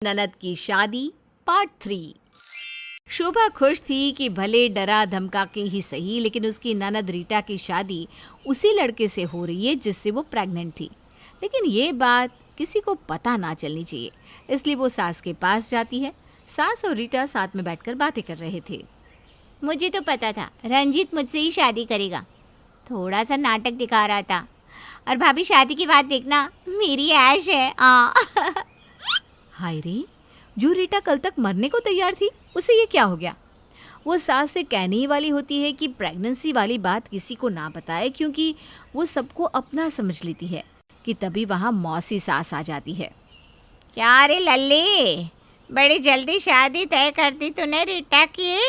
ननद की शादी पार्ट 3। शोभा खुश थी कि भले डरा धमका के ही सही, लेकिन उसकी ननद रीटा की शादी उसी लड़के से हो रही है जिससे वो प्रेग्नेंट थी। लेकिन ये बात किसी को पता ना चलनी चाहिए, इसलिए वो सास के पास जाती है। सास और रीटा साथ में बैठकर बातें कर रहे थे। मुझे तो पता था रंजीत मुझसे ही शादी करेगा, थोड़ा सा नाटक दिखा रहा था। और भाभी शादी की बात देखना, मेरी ऐश है। हाय रे, जो रीटा कल तक मरने को तैयार थी उसे ये क्या हो गया। वो सास से कहने ही वाली होती है कि प्रेगनेंसी वाली बात किसी को ना बताए, क्योंकि वो सबको अपना समझ लेती है कि तभी वहाँ मौसी सास आ जाती है। क्या रे लल्ली, बड़ी जल्दी शादी तय कर दी तूने रीटा की?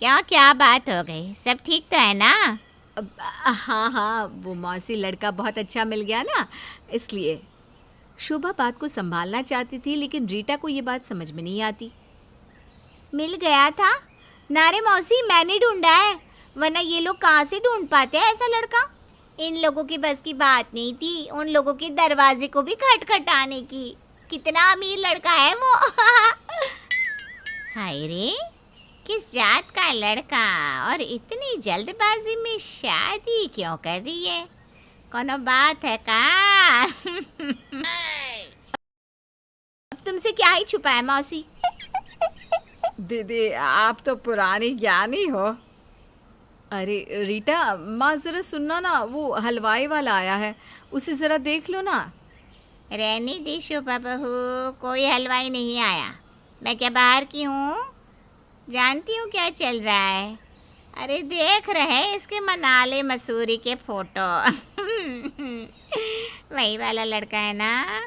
क्या बात हो गई? सब ठीक तो है ना? हाँ, वो मौसी लड़का बहुत अच्छा मिल गया ना, इसलिए। शोभा बात को संभालना चाहती थी, लेकिन रीटा को ये बात समझ में नहीं आती। मिल गया था? नारे मौसी, मैंने ढूंढा है, वरना ये लोग कहाँ से ढूंढ पाते हैं ऐसा लड़का। इन लोगों की बस की बात नहीं थी उन लोगों के दरवाजे को भी खटखटाने की। कितना अमीर लड़का है वो। हाय रे, किस जात का लड़का, और इतनी जल्दबाजी में शादी क्यों कर रही है? कोनो बात है का? अब तुमसे क्या ही छुपा है मौसी? दीदी, आप तो पुरानी ज्ञानी हो। अरे रीटा, माँ जरा सुनना ना, वो हलवाई वाला आया है, उसे जरा देख लो ना। रहने दे शोभा बहू, कोई हलवाई नहीं आया। मैं क्या बाहर की हूँ? जानती हूँ क्या चल रहा है। अरे देख रहे इसके मनाले मसूरी के फोटो। वही वाला लड़का है ना?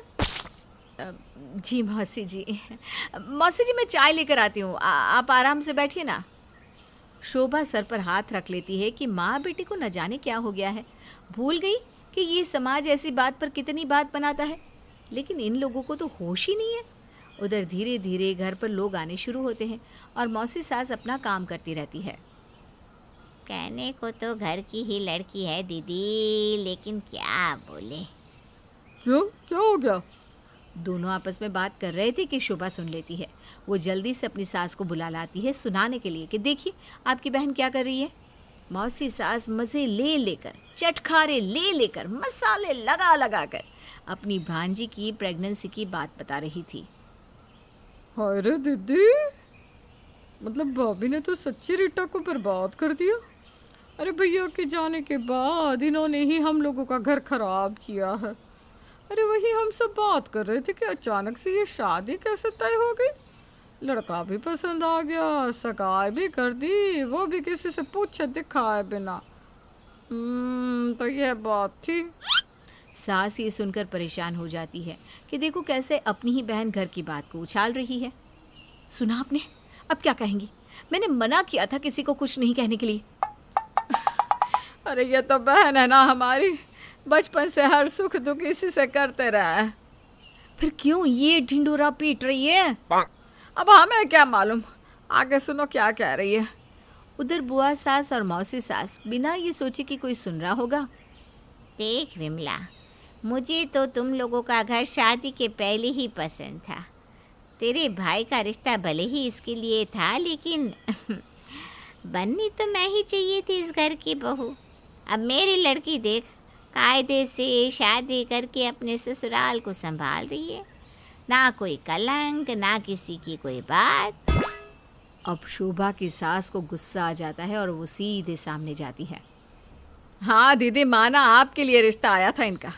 जी मौसी जी, मौसी जी मैं चाय लेकर आती हूँ, आप आराम से बैठिए ना। शोभा सर पर हाथ रख लेती है कि माँ बेटी को न जाने क्या हो गया है। भूल गई कि ये समाज ऐसी बात पर कितनी बात बनाता है, लेकिन इन लोगों को तो होश ही नहीं है। उधर धीरे धीरे घर पर लोग आने शुरू होते हैं और मौसी सास अपना काम करती रहती है। कहने को तो घर की ही लड़की है दीदी, लेकिन क्या बोले। क्यों, क्या हो गया? दोनों आपस में बात कर रहे थे कि शोभा सुन लेती है। वो जल्दी से अपनी सास को बुला लाती है सुनाने के लिए कि देखिए आपकी बहन क्या कर रही है। मौसी सास मज़े ले लेकर, चटखारे ले लेकर, मसाले लगा लगा कर अपनी भांजी की प्रेगनेंसी की बात बता रही थी। अरे दीदी, मतलब भाभी ने तो सच्ची रीटा को बर्बाद कर दिया। अरे भैया के जाने के बाद इन्होंने ही हम लोगों का घर खराब किया है। अरे वही हम सब बात कर रहे थे कि अचानक से ये शादी कैसे तय हो गई। लड़का भी पसंद आ गया, सगाई भी कर दी, वो भी किसी से पूछे दिखाए बिना। तो ये बात थी। सास ये सुनकर परेशान हो जाती है कि देखो कैसे अपनी ही बहन घर की बात को उछाल रही है। सुना आपने, अब क्या कहेंगी? मैंने मना किया था किसी को कुछ नहीं कहने के लिए। अरे ये तो बहन है ना हमारी, बचपन से हर सुख दुख इसी से करते रहे। फिर क्यों ये ढिंडोरा पीट रही है? अब हमें क्या मालूम, आगे सुनो क्या कह रही है। उधर बुआ सास और मौसी सास बिना ये सोचे कि कोई सुन रहा होगा। देख विमला, मुझे तो तुम लोगों का घर शादी के पहले ही पसंद था। तेरे भाई का रिश्ता भले ही इसके लिए था, लेकिन बननी तो मैं ही चाहिए थी इस घर की बहू। अब मेरी लड़की देख, कायदे से शादी करके अपने ससुराल को संभाल रही है। ना कोई कलंक, ना किसी की कोई बात। अब शोभा की सास को गुस्सा आ जाता है और वो सीधे सामने जाती है। हाँ दीदी, माना आपके लिए रिश्ता आया था इनका,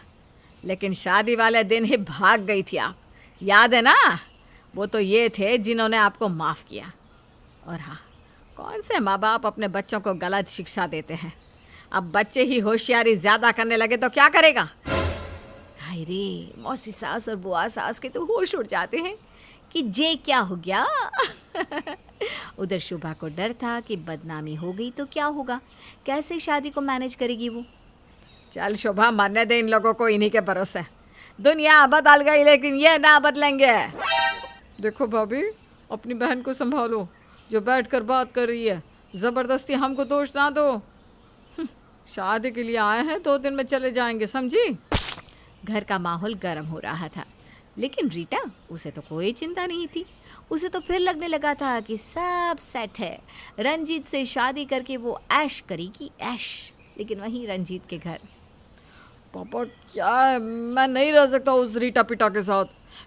लेकिन शादी वाले दिन ही भाग गई थी आप, याद है ना? वो तो ये थे जिन्होंने आपको माफ़ किया। और हाँ, कौन से माँ बाप अपने बच्चों को गलत शिक्षा देते हैं। अब बच्चे ही होशियारी ज़्यादा करने लगे तो क्या करेगा। हाय रे, मौसी सास और बुआ सास के तो होश उड़ जाते हैं कि जे क्या हो गया। उधर शोभा को डर था कि बदनामी हो गई तो क्या होगा, कैसे शादी को मैनेज करेगी वो। चल शोभा, मरने दे इन लोगों को इन्हीं के भरोसे। दुनिया बदल गई लेकिन ये ना बदलेंगे। देखो भाभी, अपनी बहन को संभालो, जो बैठकर बात कर रही है। ज़बरदस्ती हमको दोष ना दो। शादी के लिए आए हैं, 2 दिन में चले जाएंगे, समझी? घर का माहौल गर्म हो रहा था। लेकिन रीटा, उसे तो कोई चिंता नहीं थी। उसे तो फिर लगने लगा था कि सब सेट है, रंजीत से शादी करके वो ऐश करेगी, ऐश। लेकिन वहीं रंजीत के घर। पापा क्या है, मैं नहीं रह सकता उस रीटा पिटा के साथ।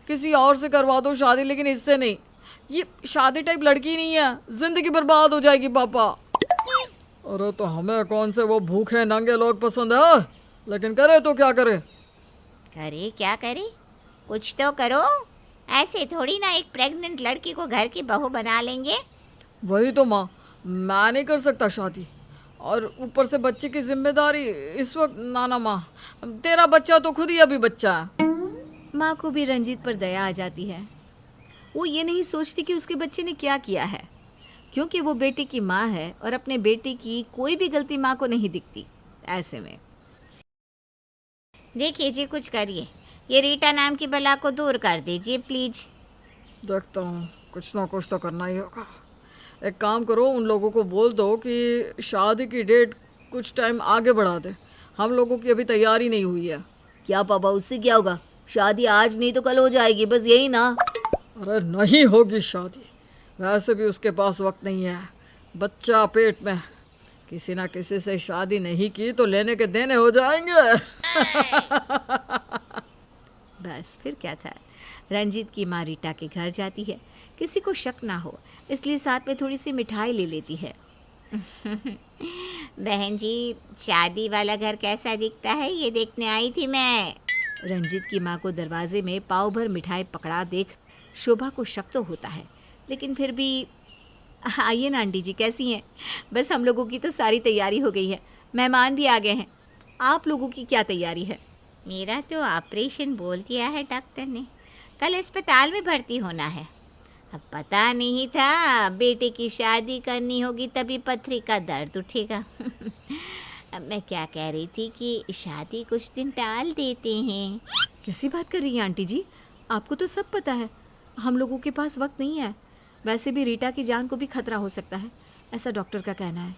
किसी और से करवा दो शादी, लेकिन इससे नहीं। ये शादी टाइप लड़की नहीं है, जिंदगी बर्बाद हो जाएगी पापा। अरे तो हमें कौन से वो भूखे नंगे लोग पसंद है, लेकिन करे तो क्या करे। करे क्या करे, कुछ तो करो। ऐसे थोड़ी ना एक प्रेग्नेंट लड़की को घर की बहू बना लेंगे। वही तो माँ, मैं नहीं कर सकता शादी, और ऊपर से बच्चे की जिम्मेदारी इस वक्त। ना माँ, तेरा बच्चा तो खुद ही अभी बच्चा है। माँ को भी रंजीत पर दया आ जाती है। वो ये नहीं सोचती कि उसके बच्चे ने क्या किया है, क्योंकि वो बेटे की माँ है और अपने बेटे की कोई भी गलती माँ को नहीं दिखती। ऐसे में देखिए जी, कुछ करिए, ये रीटा नाम की बला को दूर कर दीजिए प्लीज। देखता हूँ, कुछ ना कुछ तो करना ही होगा। एक काम करो, उन लोगों को बोल दो कि शादी की डेट कुछ टाइम आगे बढ़ा दे। हम लोगों की अभी तैयारी नहीं हुई है। क्या पापा, उससे क्या होगा? शादी आज नहीं तो कल हो जाएगी, बस यही ना। अरे नहीं होगी शादी, वैसे भी उसके पास वक्त नहीं है, बच्चा पेट में। किसी ना किसी से शादी नहीं की तो लेने के देने हो जाएंगे। बस फिर क्या था। रंजीत की माँ रीटा के घर जाती है, किसी को शक ना हो इसलिए साथ में थोड़ी सी मिठाई ले लेती है। बहन जी, शादी वाला घर कैसा दिखता है ये देखने आई थी मैं। रंजीत की माँ को दरवाजे में पाव भर मिठाई पकड़ा देख शोभा को शक तो होता है, लेकिन फिर भी आइए ना आंटी जी, कैसी हैं? बस हम लोगों की तो सारी तैयारी हो गई है, मेहमान भी आ गए हैं। आप लोगों की क्या तैयारी है? मेरा तो ऑपरेशन बोल दिया है डॉक्टर ने, कल अस्पताल में भर्ती होना है। अब पता नहीं था बेटे की शादी करनी होगी तभी पथरी का दर्द उठेगा। अब मैं क्या कह रही थी कि शादी कुछ दिन टाल देते हैं। कैसी बात कर रही हैं आंटी जी? आपको तो सब पता है, हम लोगों के पास वक्त नहीं है। वैसे भी रीटा की जान को भी खतरा हो सकता है, ऐसा डॉक्टर का कहना है।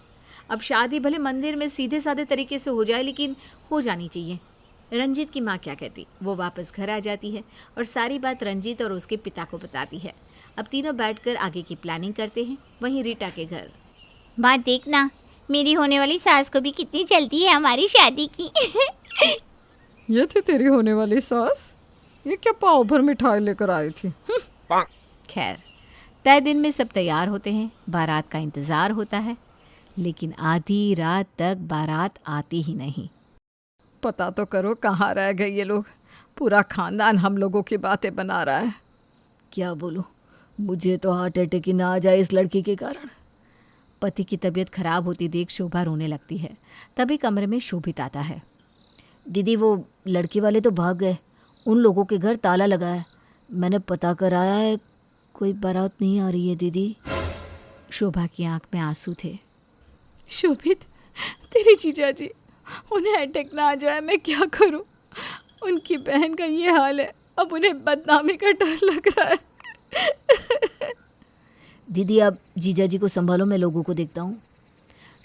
अब शादी भले मंदिर में सीधे साधे तरीके से हो जाए, लेकिन हो जानी चाहिए। रंजीत की माँ क्या कहती, वो वापस घर आ जाती है और सारी बात रंजीत और उसके पिता को बताती है। अब तीनों बैठकर आगे की प्लानिंग करते हैं। वहीं रीटा के घर। बात देखना, मेरी होने वाली सास को भी कितनी जल्दी है हमारी शादी की। ये थी तेरी होने वाली सास? ये क्या पाव भर मिठाई लेकर आई थी? खैर, तय दिन में सब तैयार होते हैं, बारात का इंतज़ार होता है, लेकिन आधी रात तक बारात आती ही नहीं। पता तो करो कहाँ रह गए ये लोग। पूरा खानदान हम लोगों की बातें बना रहा है। क्या बोलूं, मुझे तो हार्ट अटैक ही ना आ जाए इस लड़की के कारण। पति की तबीयत खराब होती देख शोभा रोने लगती है। तभी कमरे में शोभित आता है। दीदी, वो लड़की वाले तो भाग गए, उन लोगों के घर ताला लगा है। मैंने पता कराया है, कोई बारात नहीं आ रही है दीदी। शोभा की आंख में आंसू थे। शोभित, तेरी जीजा जी, उन्हें अटैक ना आ जाए, मैं क्या करूं? उनकी बहन का ये हाल है, अब उन्हें बदनामी का डर लग रहा है। दीदी, आप जीजा जी को संभालो, मैं लोगों को देखता हूँ।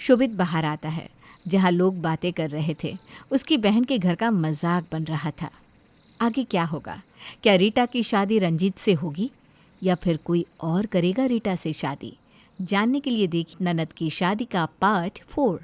शोभित बाहर आता है, जहाँ लोग बातें कर रहे थे। उसकी बहन के घर का मजाक बन रहा था। आगे क्या होगा? क्या रीटा की शादी रंजीत से होगी या फिर कोई और करेगा रीटा से शादी? जानने के लिए देखिए ननद की शादी का पार्ट 4।